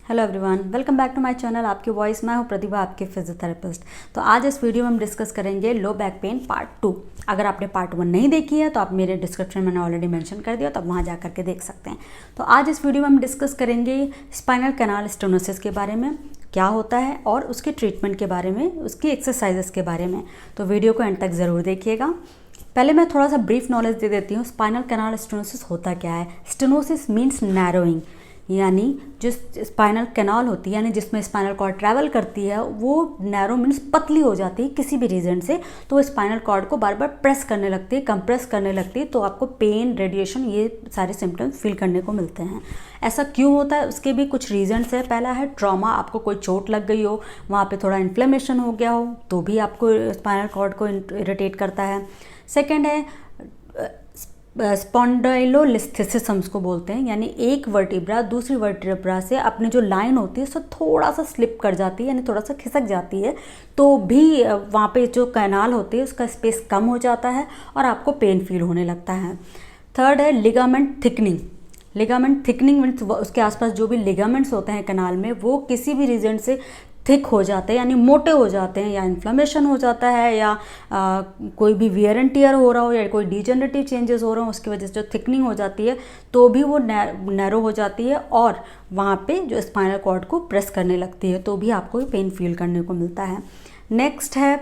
Hello everyone, welcome back to my channel. आपकी voice, मैं हूं प्रतिभा, आपके फिजियोथेरेपिस्ट। तो आज इस वीडियो में हम डिस्कस करेंगे लो बैक पेन पार्ट 2। अगर आपने पार्ट 1 नहीं देखी है तो आप मेरे डिस्क्रिप्शन में मैंने ऑलरेडी मेंशन कर दिया, तो आप वहां जा करके देख सकते हैं। तो आज इस वीडियो में हम डिस्कस करेंगे स्पाइनल कैनाल स्टेनोसिस के बारे में, क्या होता है और उसके ट्रीटमेंट के बारे में, उसकी एक्सरसाइजेस के बारे में। तो वीडियो को एंड तक ज़रूर देखिएगा। पहले मैं थोड़ा सा ब्रीफ नॉलेज दे देती हूँ। स्पाइनल कैनाल स्टेनोसिस होता क्या है। स्टेनोसिस मीन्स नैरोइंग, यानी जो स्पाइनल कैनाल होती है, यानी जिसमें स्पाइनल कॉर्ड ट्रैवल करती है, वो नैरो मीन्स पतली हो जाती है किसी भी रीज़न से। तो वो स्पाइनल कॉर्ड को बार बार प्रेस करने लगती है, कंप्रेस करने लगती है, तो आपको पेन, रेडिएशन, ये सारे सिम्टम्स फील करने को मिलते हैं। ऐसा क्यों होता है, उसके भी कुछ रीजंस है। पहला है ट्रॉमा, आपको कोई चोट लग गई हो, वहाँ पे थोड़ा इन्फ्लेमेशन हो गया हो, तो भी आपको स्पाइनल कॉर्ड को इरिटेट करता है। सेकेंड है स्पॉन्डाइलोलिस्थेसिस, हम उसको बोलते हैं, यानी एक वर्टिब्रा दूसरी वर्टिब्रा से अपनी जो लाइन होती है उससे थोड़ा सा स्लिप कर जाती है, यानी थोड़ा सा खिसक जाती है, तो भी वहाँ पे जो कैनाल होती है उसका स्पेस कम हो जाता है और आपको पेन फील होने लगता है। थर्ड है ligament thickening. Ligament thickening means उसके आसपास जो भी लिगामेंट्स होते हैं कैनाल में, वो किसी भी रीजन से थिक हो जाते हैं, यानी मोटे हो जाते हैं, या इन्फ्लेमेशन हो जाता है, या कोई भी वियर एंड टियर हो रहा हो, या कोई डिजेनरेटिव चेंजेस हो रहे हो, उसकी वजह से जो थिकनिंग हो जाती है, तो भी वो नैरो हो जाती है और वहाँ पे जो स्पाइनल कॉर्ड को प्रेस करने लगती है, तो भी आपको पेन फील करने को मिलता है। नेक्स्ट है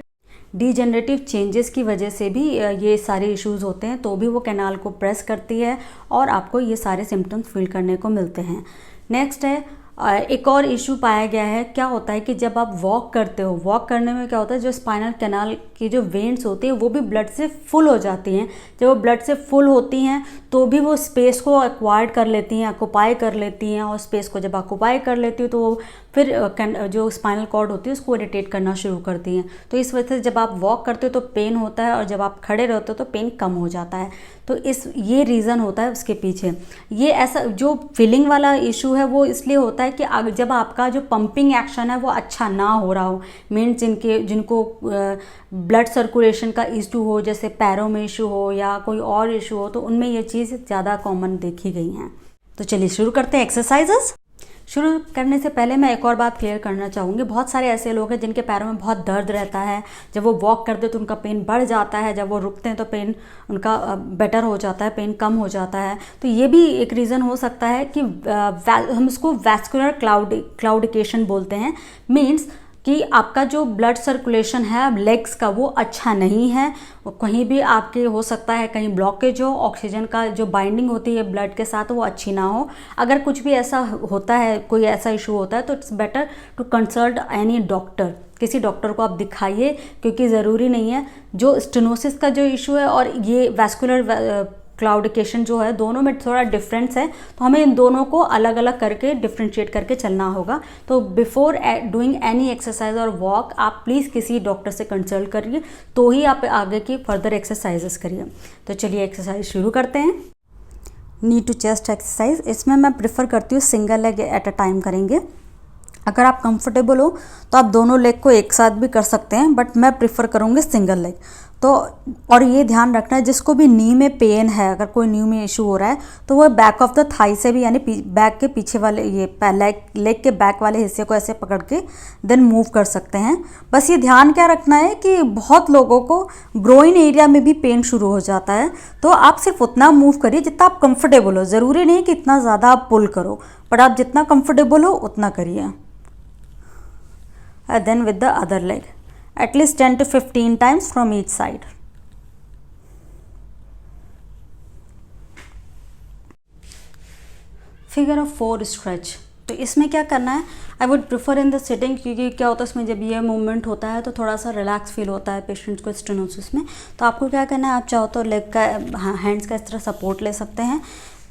डिजेनरेटिव चेंजेस की वजह से भी ये सारे इश्यूज़ होते हैं, तो भी वो कैनाल को प्रेस करती है और आपको ये सारे सिम्टम्स फील करने को मिलते हैं। नेक्स्ट है एक और इशू पाया गया है। क्या होता है कि जब आप वॉक करते हो, वॉक करने में क्या होता है, जो स्पाइनल कैनाल की जो वेन्स होती हैं वो भी ब्लड से फुल हो जाती हैं। जब वो ब्लड से फुल होती हैं तो भी वो स्पेस को एक्वायर्ड कर लेती हैं, ऑक्यूपाई कर लेती हैं, और स्पेस को जब ऑक्यूपाई कर लेती है तो वो फिर जो स्पाइनल कॉर्ड होती है उसको इरिटेट करना शुरू करती हैं। तो इस वजह से जब आप वॉक करते हो तो पेन होता है, और जब आप खड़े रहते हो तो पेन कम हो जाता है। तो ये रीज़न होता है उसके पीछे। ये ऐसा जो फीलिंग वाला इशू है वो इसलिए होता है कि जब आपका जो पंपिंग एक्शन है वो अच्छा ना हो रहा हो, मीन्स जिनको ब्लड सर्कुलेशन का इशू हो, जैसे पैरों में इशू हो या कोई और इशू हो, तो उनमें ये चीज़ ज़्यादा कॉमन देखी गई हैं। तो चलिए शुरू करते हैं एक्सरसाइजेस। शुरू करने से पहले मैं एक और बात क्लियर करना चाहूँगी। बहुत सारे ऐसे लोग हैं जिनके पैरों में बहुत दर्द रहता है, जब वो वॉक करते हैं तो उनका पेन बढ़ जाता है, जब वो रुकते हैं तो पेन उनका बेटर हो जाता है, पेन कम हो जाता है। तो ये भी एक रीज़न हो सकता है कि हम इसको वैस्कुलर क्लाउडिकेशन बोलते हैं। मीन्स कि आपका जो ब्लड सर्कुलेशन है लेग्स का वो अच्छा नहीं है, कहीं भी आपके हो सकता है कहीं ब्लॉकेज हो, ऑक्सीजन का जो बाइंडिंग होती है ब्लड के साथ वो अच्छी ना हो। अगर कुछ भी ऐसा होता है, कोई ऐसा इशू होता है, तो it's better to consult any doctor. किसी डॉक्टर को आप दिखाइए, क्योंकि ज़रूरी नहीं है जो स्टेनोसिस का जो इशू है और ये वैस्कुलर क्लाउडिकेशन जो है, दोनों में थोड़ा डिफरेंस है, तो हमें इन दोनों को अलग अलग करके डिफ्रेंशिएट करके चलना होगा। तो बिफोर डूइंग एनी एक्सरसाइज और वॉक आप प्लीज़ किसी डॉक्टर से कंसल्ट करिए, तो ही आप आगे की फर्दर एक्सरसाइजेस करिए। तो चलिए एक्सरसाइज शुरू करते हैं। नी टू चेस्ट एक्सरसाइज, इसमें मैं प्रेफर करती हूँ single leg at a time करेंगे। अगर आप कंफर्टेबल हो तो आप दोनों लेग को एक साथ भी कर सकते हैं, बट मैं प्रेफर करूँगी सिंगल लेग। तो और ये ध्यान रखना है, जिसको भी नी में पेन है, अगर कोई नी में इशू हो रहा है, तो वो बैक ऑफ द थाई से भी, यानी बैक के पीछे वाले ये लेग के बैक वाले हिस्से को ऐसे पकड़ के देन मूव कर सकते हैं। बस ये ध्यान क्या रखना है कि बहुत लोगों को ग्रोइन एरिया में भी पेन शुरू हो जाता है, तो आप सिर्फ उतना मूव करिए जितना आप कंफर्टेबल हो। ज़रूरी नहीं कि इतना ज़्यादा आप पुल करो, बट आप जितना कंफर्टेबल हो उतना करिए। Then with the other leg, at least 10 to 15 times from each side. Figure of 4 stretch, तो इसमें क्या करना है, I would prefer in the sitting, क्योंकि क्या होता है इसमें जब ये मूवमेंट होता है तो थोड़ा सा रिलैक्स फील होता है पेशेंट्स को स्टेनोसिस में। तो आपको क्या करना है, आप चाहो तो लेग का हैंड्स का इस तरह सपोर्ट ले सकते हैं,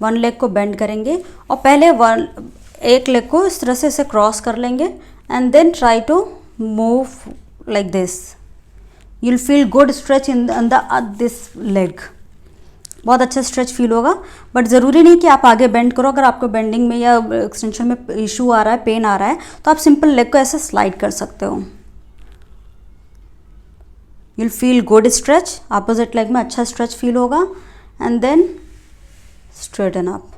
वन लेग को बेंड करेंगे और पहले एक लेग को इस तरह से इसे क्रॉस कर लेंगे, and then try to move like this. You'll feel good stretch in the this leg. बहुत अच्छा स्ट्रेच फील होगा, बट ज़रूरी नहीं कि आप आगे बेंड करो। अगर आपको बेंडिंग में या एक्सटेंशन में इशू आ रहा है, पेन आ रहा है, तो आप सिंपल लेग को ऐसे स्लाइड कर सकते हो। You'll feel good stretch, opposite leg में अच्छा स्ट्रेच फील होगा, and then straighten up.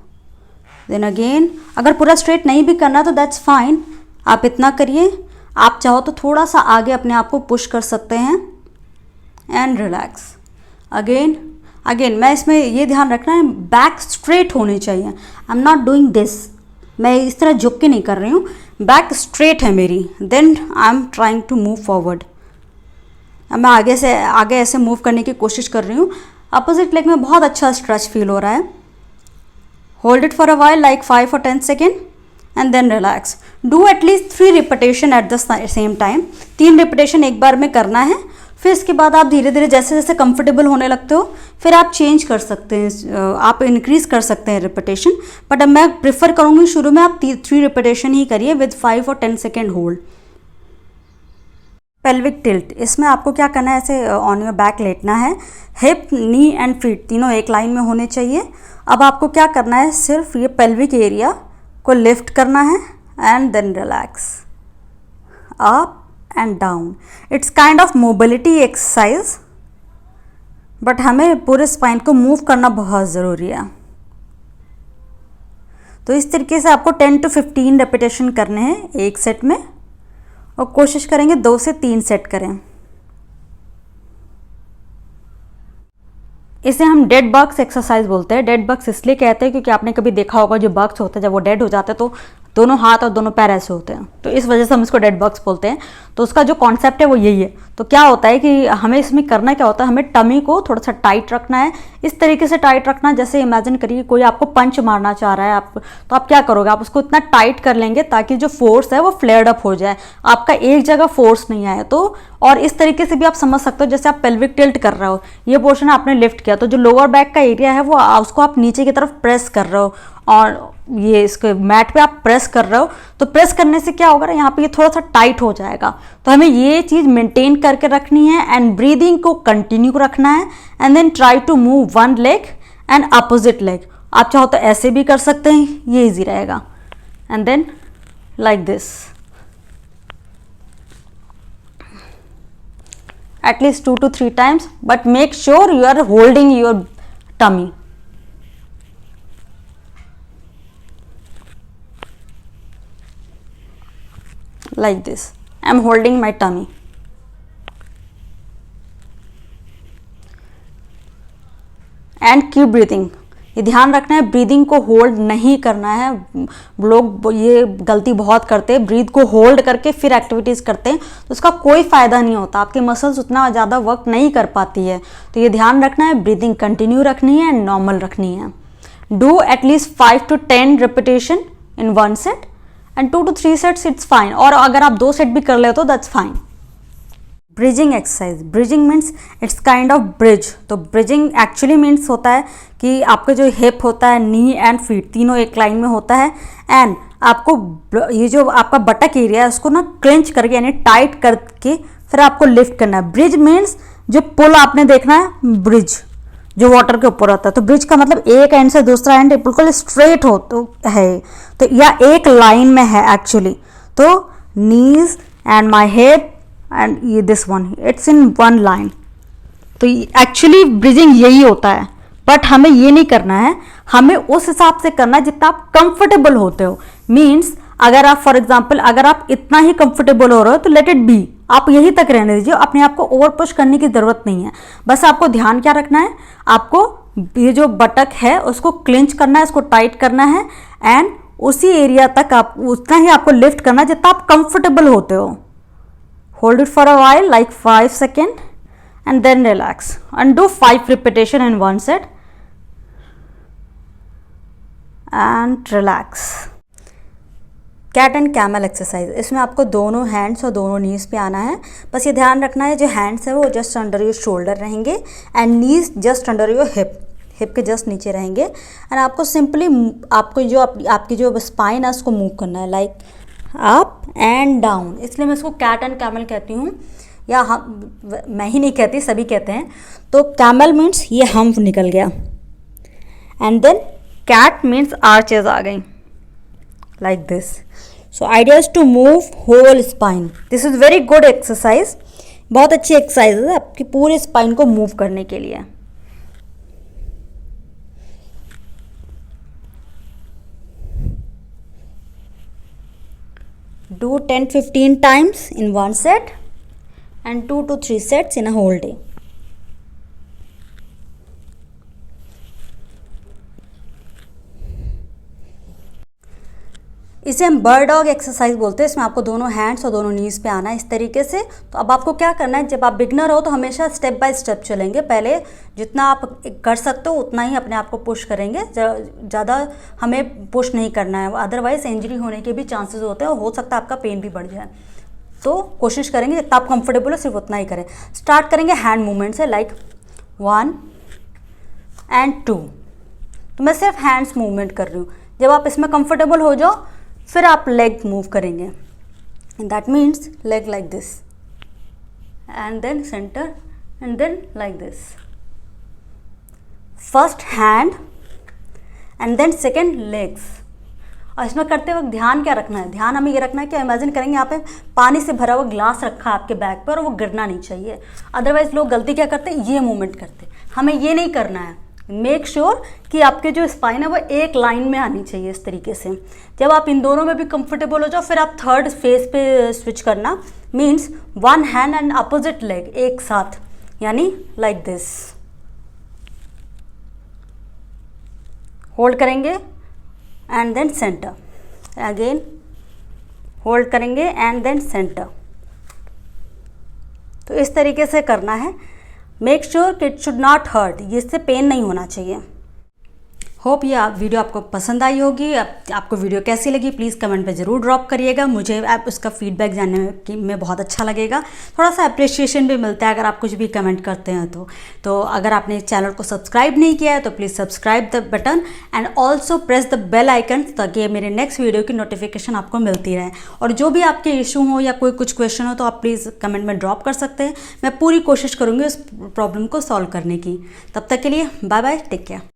Then again. अगर पूरा स्ट्रेट नहीं भी करना तो दैट्स फाइन, आप इतना करिए। आप चाहो तो थोड़ा सा आगे अपने आप को पुश कर सकते हैं एंड रिलैक्स। अगेन अगेन मैं इसमें ये ध्यान रखना है बैक स्ट्रेट होनी चाहिए। I am not doing this, मैं इस तरह झुक के नहीं कर रही हूँ, बैक स्ट्रेट है मेरी। Then I am trying to move forward. अब मैं आगे ऐसे मूव करने की कोशिश कर रही हूँ। अपोजिट लेग में बहुत अच्छा स्ट्रेच फील हो रहा है। Hold it for a while like 5 or 10 second and then relax. Do at least 3 repetition at the same time. 3 repetition एक बार में करना है। फिर इसके बाद आप धीरे धीरे जैसे जैसे कंफर्टेबल होने लगते हो फिर आप चेंज कर सकते हैं, आप इंक्रीज कर सकते हैं रिपीटेशन। बट अब मैं प्रिफर करूँगी शुरू में आप 3 रिपीटेशन ही करिए with 5 or 10 second hold. Pelvic tilt, इसमें आपको क्या करना है, ऐसे ऑन योर बैक लेटना है। हिप, नी एंड फीट तीनों एक लाइन में होने चाहिए। अब आपको क्या करना है, सिर्फ ये पेल्विक एरिया को लिफ्ट करना है and then relax, up and down. It's kind of mobility exercise, but हमें पूरे स्पाइन को मूव करना बहुत ज़रूरी है। तो इस तरीके से आपको 10 to 15 रेपिटेशन करने हैं एक सेट में, और कोशिश करेंगे 2 से 3 सेट करें। इसे हम डेड बग्स एक्सरसाइज बोलते हैं। डेड बग्स इसलिए कहते हैं क्योंकि आपने कभी देखा होगा जो बग्स होते हैं जब वो डेड हो जाते हैं तो दोनों हाथ और दोनों पैर ऐसे होते हैं, तो इस वजह से हम इसको डेड बग्स बोलते हैं। तो उसका जो कॉन्सेप्ट है वो यही है। तो क्या होता है कि हमें इसमें करना क्या होता है, हमें टमी को थोड़ा सा टाइट रखना है। इस तरीके से टाइट रखना, जैसे इमेजिन करिए कोई आपको पंच मारना चाह रहा है, तो आप क्या करोगे, आप उसको इतना टाइट कर लेंगे ताकि जो फोर्स है वो फ्लेयर्ड अप हो जाए, आपका एक जगह फोर्स नहीं आए। तो और इस तरीके से भी आप समझ सकते हो, जैसे आप पेल्विक टिल्ट कर रहे हो, ये पोर्शन आपने लिफ्ट किया तो जो लोअर बैक का एरिया है वो उसको आप नीचे की तरफ प्रेस कर रहे हो, और ये इसके मैट पे आप प्रेस कर रहे हो। तो प्रेस करने से क्या होगा ना, यहाँ पे ये थोड़ा सा टाइट हो जाएगा। तो हमें ये चीज़ मेंटेन करके रखनी है एंड ब्रीदिंग को कंटिन्यू रखना है and then try to move one leg and opposite leg. आप चाहो तो ऐसे भी कर सकते हैं, ये इजी रहेगा। And then like this at least 2 to 3 times, but make sure you are holding your tummy. Like this, I am holding my tummy. And keep breathing. ये ध्यान रखना है, ब्रीदिंग को होल्ड नहीं करना है। लोग ये गलती बहुत करते हैं, ब्रीथ को होल्ड करके फिर एक्टिविटीज़ करते हैं, तो उसका कोई फ़ायदा नहीं होता, आपके मसल्स उतना ज़्यादा वर्क नहीं कर पाती है। तो ये ध्यान रखना है, ब्रीदिंग कंटिन्यू रखनी है एंड नॉर्मल रखनी है। Do at least 5 to 10 repetition in 1 set and 2 to 3 sets it's fine, और अगर आप 2 सेट भी कर ले तो that's fine. Bridging exercise, bridging means it's kind of bridge. तो ब्रिजिंग एक्चुअली मीन्स होता है कि आपका जो हिप होता है, नी एंड फीट तीनों एक लाइन में होता है, एंड आपको ये जो आपका बटक एरिया है उसको ना क्लेंच करके यानी टाइट करके फिर आपको लिफ्ट करना है। ब्रिज मीन्स जो पुल आपने देखना है, ब्रिज जो वाटर के ऊपर होता है, तो ब्रिज का मतलब एक एंड से दूसरा एंड बिल्कुल स्ट्रेट हो तो है, तो या एक लाइन में है एक्चुअली। तो knees and my head and ये this one, it's in one line. तो एक्चुअली ब्रिजिंग यही होता है, बट हमें ये नहीं करना है, हमें उस हिसाब से करना है जितना आप कंफर्टेबल होते हो। मीन्स अगर आप फॉर एग्जांपल अगर आप इतना ही कंफर्टेबल हो रहे हो तो लेट इट बी, आप यही तक रहने दीजिए, अपने आप को ओवर पुश करने की ज़रूरत नहीं है। बस आपको ध्यान क्या रखना है, आपको ये जो बटक है उसको क्लिंच करना है, इसको टाइट करना है, एंड उसी एरिया तक आप उतना ही आपको लिफ्ट करना है जितना आप कंफर्टेबल होते हो। Hold it for a while like 5 seconds and then relax and do 5 repetition in 1 set and relax. Cat and camel exercise, इसमें आपको दोनों हैंड्स और दोनों नीज पे आना है। बस ये ध्यान रखना है जो हैंड्स है वो जस्ट अंडर योर शोल्डर रहेंगे and knees just under your hip के जस्ट नीचे रहेंगे, एंड आपको सिंपली आपको जो आपकी जो स्पाइन है उसको मूव करना है लाइक अप एंड डाउन। इसलिए मैं इसको कैट एंड कैमल कहती हूँ, या हम मैं ही नहीं कहती, सभी कहते हैं। तो कैमल मीन्स ये हम्प निकल गया, and then cat means arches आ गई like this. So idea is to move whole spine. This is very good exercise, बहुत अच्छी एक्सरसाइज है आपकी पूरे स्पाइन को मूव करने के लिए। Do 10-15 times in one set and 2 to 3 sets in a whole day. इसे हम बर्ड डॉग एक्सरसाइज बोलते हैं। इसमें आपको दोनों हैंड्स और दोनों नीज पे आना है इस तरीके से। तो अब आपको क्या करना है, जब आप बिगनर हो तो हमेशा स्टेप बाय स्टेप चलेंगे। पहले जितना आप कर सकते हो उतना ही अपने आप को पुश करेंगे, ज़्यादा हमें पुश नहीं करना है, अदरवाइज इंजरी होने के भी चांसेस होते हैं और हो सकता है आपका पेन भी बढ़ जाए। तो कोशिश करेंगे जितना आप कंफर्टेबल हो सिर्फ उतना ही करें। स्टार्ट करेंगे हैंड मूवमेंट से, लाइक 1 and 2। तो मैं सिर्फ हैंड्स मूवमेंट कर रही हूँ। जब आप इसमें कंफर्टेबल हो जाओ फिर आप लेग मूव करेंगे, and that means leg like this and then centre and then like this. First hand and then second legs. और इसमें करते वक्त ध्यान क्या रखना है, ध्यान हमें ये रखना है कि इमेजिन करेंगे यहाँ पे पानी से भरा हुआ ग्लास रखा है आपके बैक पर और वो गिरना नहीं चाहिए। अदरवाइज लोग गलती क्या करते हैं, ये मूवमेंट करते हैं। हमें ये नहीं करना है। मेक श्योर कि आपके जो स्पाइन है वो एक लाइन में आनी चाहिए इस तरीके से। जब आप इन दोनों में भी कंफर्टेबल हो जाओ फिर आप थर्ड फेस पे स्विच करना, means one hand and opposite leg एक साथ, यानी लाइक दिस। होल्ड करेंगे and then centre, again hold करेंगे एंड देन सेंटर। तो इस तरीके से करना है। मेक श्योर कि इट शुड नॉट हर्ट, इससे पेन नहीं होना चाहिए। होप ये वीडियो आपको पसंद आई होगी। आपको वीडियो कैसी लगी प्लीज़ कमेंट पे ज़रूर ड्रॉप करिएगा। मुझे आप उसका फीडबैक जानने में बहुत अच्छा लगेगा। थोड़ा सा अप्रिशिएशन भी मिलता है अगर आप कुछ भी कमेंट करते हैं तो अगर आपने चैनल को सब्सक्राइब नहीं किया है तो please subscribe the button and also press the bell icon, ताकि मेरे नेक्स्ट वीडियो की नोटिफिकेशन आपको मिलती रहे। और जो भी आपके इशू हो या कोई कुछ क्वेश्चन हो तो आप प्लीज़ कमेंट में ड्रॉप कर सकते हैं। मैं पूरी कोशिश करूँगी उस प्रॉब्लम को सॉल्व करने की। तब तक के लिए बाय बाय, टेक केयर।